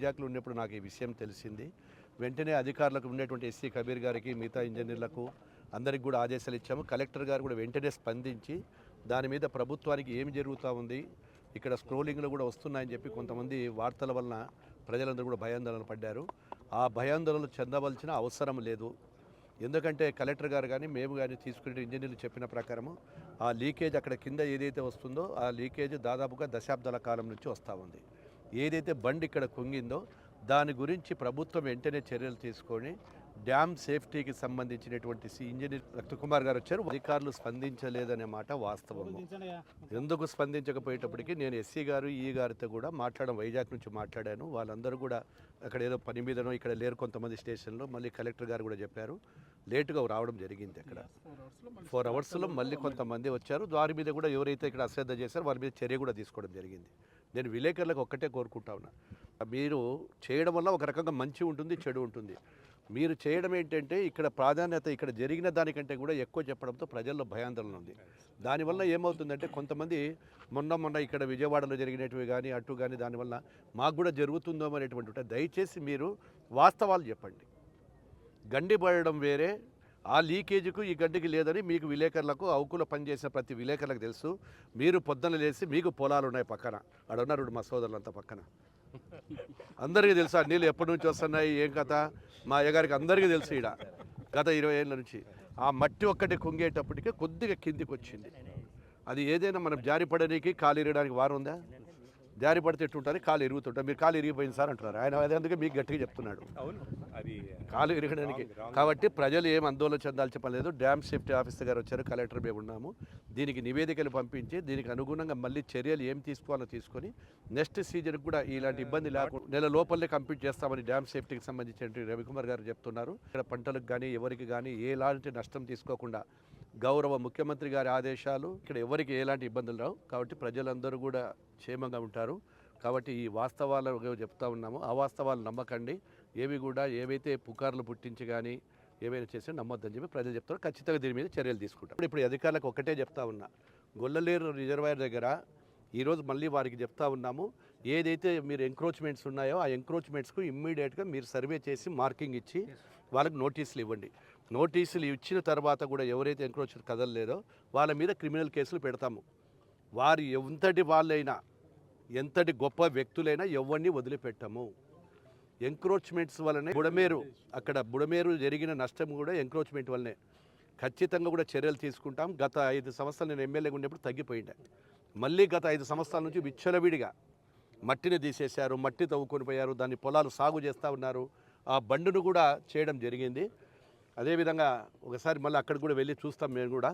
వైజాగ్లో ఉన్నప్పుడు నాకు ఈ విషయం తెలిసింది. వెంటనే అధికారులకు ఉన్నటువంటి ఎస్సీ కబీర్ గారికి, మిగతా ఇంజనీర్లకు అందరికి కూడా ఆదేశాలు ఇచ్చాము. కలెక్టర్ గారు కూడా వెంటనే స్పందించి దాని మీద ప్రభుత్వానికి ఏమి జరుగుతూ ఉంది, ఇక్కడ స్క్రోలింగ్లో కూడా వస్తున్నాయని చెప్పి కొంతమంది వార్తల వలన ప్రజలందరూ కూడా భయాందోళన పడ్డారు. ఆ భయాందోళనలు చెందవలసిన అవసరం లేదు. ఎందుకంటే కలెక్టర్ గారు కానీ మేము కానీ తీసుకునే ఇంజనీర్లు చెప్పిన ప్రకారము ఆ లీకేజ్ అక్కడ కింద ఏదైతే వస్తుందో ఆ లీకేజ్ దాదాపుగా దశాబ్దాల కాలం నుంచి వస్తూ ఉంది. ఏదైతే బండి ఇక్కడ కుంగిందో దాని గురించి ప్రభుత్వం వెంటనే చర్యలు తీసుకొని డ్యామ్ సేఫ్టీకి సంబంధించినటువంటి ఇంజనీర్ రక్తకుమార్ గారు వచ్చారు. అధికారులు స్పందించలేదనే మాట వాస్తవము. ఎందుకు స్పందించకపోయేటప్పటికీ నేను ఎస్సీ గారు ఈ గారితో కూడా వైజాగ్ నుంచి మాట్లాడాను. వాళ్ళందరూ కూడా అక్కడ ఏదో పని మీదనో ఇక్కడ లేరు కొంతమంది స్టేషన్లో. మళ్ళీ కలెక్టర్ గారు కూడా చెప్పారు, లేటుగా రావడం జరిగింది. అక్కడ 4 అవర్స్లో మళ్ళీ కొంతమంది వచ్చారు. వారి మీద కూడా ఎవరైతే ఇక్కడ అశ్రద్ధ చేశారో వారి మీద చర్య కూడా తీసుకోవడం జరిగింది. నేను విలేకరులకు ఒక్కటే కోరుకుంటా ఉన్నా, మీరు చేయడం వల్ల ఒక రకంగా మంచి ఉంటుంది, చెడు ఉంటుంది. మీరు చేయడం ఏంటంటే ఇక్కడ ప్రాధాన్యత ఇక్కడ జరిగిన దానికంటే కూడా ఎక్కువ చెప్పడంతో ప్రజల్లో భయాందోళన ఉంది. దానివల్ల ఏమవుతుందంటే కొంతమంది మొన్న ఇక్కడ విజయవాడలో జరిగినవి కానీ అటు కానీ దానివల్ల మాకు కూడా జరుగుతుందో అనేటువంటి దయచేసి మీరు వాస్తవాలు చెప్పండి. గండి పడడం వేరే, ఆ లీకేజ్కు ఈ గడ్డికి లేదని మీకు విలేకరులకు అవుకులో పనిచేసిన ప్రతి విలేకరులకు తెలుసు. మీరు పొద్దున లేసి మీకు పొలాలు ఉన్నాయి పక్కన, అడున్నారు మా సోదరులంతా పక్కన, అందరికీ తెలుసు ఆ నీళ్ళు ఎప్పటి నుంచి వస్తున్నాయి ఏం కథ మా అయ్యగారికి అందరికీ తెలుసు. ఇక్కడ గత 20 ఏళ్ళ నుంచి ఆ మట్టి ఒక్కటి కుంగేటప్పటికే కొద్దిగా కిందికి వచ్చింది. అది ఏదైనా మనం జారి పడడానికి కాలు ఇరగడానికి వారం ఉందా? జారి పడితే ఎట్టుంటుంది, కాలు ఇరుగుతుంటారు. మీరు కాలు ఇరిగిపోయింది సార్ అంటున్నారు. ఆయన అదే అందుకే మీకు గట్టిగా చెప్తున్నాడు కాలు ఇరగడానికి. కాబట్టి ప్రజలు ఏం ఆందోళన చెందాల్సిన పని లేదు. డ్యామ్ సేఫ్టీ ఆఫీసర్ గారు వచ్చారు, కలెక్టర్ మేము ఉన్నాము. దీనికి నివేదికలు పంపించి దీనికి అనుగుణంగా మళ్ళీ చర్యలు ఏం తీసుకోవాలో తీసుకొని నెక్స్ట్ సీజన్కి కూడా ఇలాంటి ఇబ్బంది లేకుండా నెల లోపలనే కంప్లీట్ చేస్తామని డ్యామ్ సేఫ్టీకి సంబంధించిన రవికుమార్ గారు చెప్తున్నారు. ఇక్కడ పంటలకు కానీ ఎవరికి కానీ ఎలాంటి నష్టం తీసుకోకుండా గౌరవ ముఖ్యమంత్రి గారి ఆదేశాలు, ఇక్కడ ఎవరికి ఎలాంటి ఇబ్బందులు రావు. కాబట్టి ప్రజలందరూ కూడా క్షేమంగా ఉంటారు. కాబట్టి ఈ వాస్తవాలు చెప్తా ఉన్నాము, అవాస్తవాలు నమ్మకండి. ఏవి కూడా ఏవైతే పుకార్లు పుట్టించి కానీ ఏవైనా చేసి నమ్మొద్దని చెప్పి ప్రజలు చెప్తారు. ఖచ్చితంగా దీని మీద చర్యలు తీసుకుంటారు. ఇప్పుడు అధికారులకు ఒకటే చెప్తా ఉన్నా, గొల్లలేరు రిజర్వాయర్ దగ్గర ఈరోజు మళ్ళీ వారికి చెప్తా ఉన్నాము, ఏదైతే మీరు ఎంక్రోచ్మెంట్స్ ఉన్నాయో ఆ ఎంక్రోచ్మెంట్స్కు ఇమ్మీడియట్గా మీరు సర్వే చేసి మార్కింగ్ ఇచ్చి వాళ్ళకి నోటీసులు ఇవ్వండి. నోటీసులు ఇచ్చిన తర్వాత కూడా ఎవరైతే ఎంక్రోచ్మెంట్ కదలలేదో వాళ్ళ మీద క్రిమినల్ కేసులు పెడతాము. వారు ఎంతటి వాళ్ళైనా ఎంతటి గొప్ప వ్యక్తులైనా ఎవరిని వదిలిపెట్టము. ఎంక్రోచ్మెంట్స్ వల్లనే బుడమేరు జరిగిన నష్టం కూడా ఎంక్రోచ్మెంట్ వల్లనే. ఖచ్చితంగా కూడా చర్యలు తీసుకుంటాం. గత 5 సంవత్సరాలు నేను ఎమ్మెల్యేగా ఉన్నప్పుడు తగ్గిపోయిండే, మళ్ళీ గత 5 సంవత్సరాల నుంచి విచ్చలవిడిగా మట్టిని తీసేశారు, మట్టి తవ్వుకొని పోయారు, దాన్ని పొలాలు సాగు చేస్తూ ఉన్నారు. ఆ బండును కూడా చేయడం జరిగింది. అదేవిధంగా ఒకసారి మళ్ళీ అక్కడికి కూడా వెళ్ళి చూస్తాం మేము కూడా.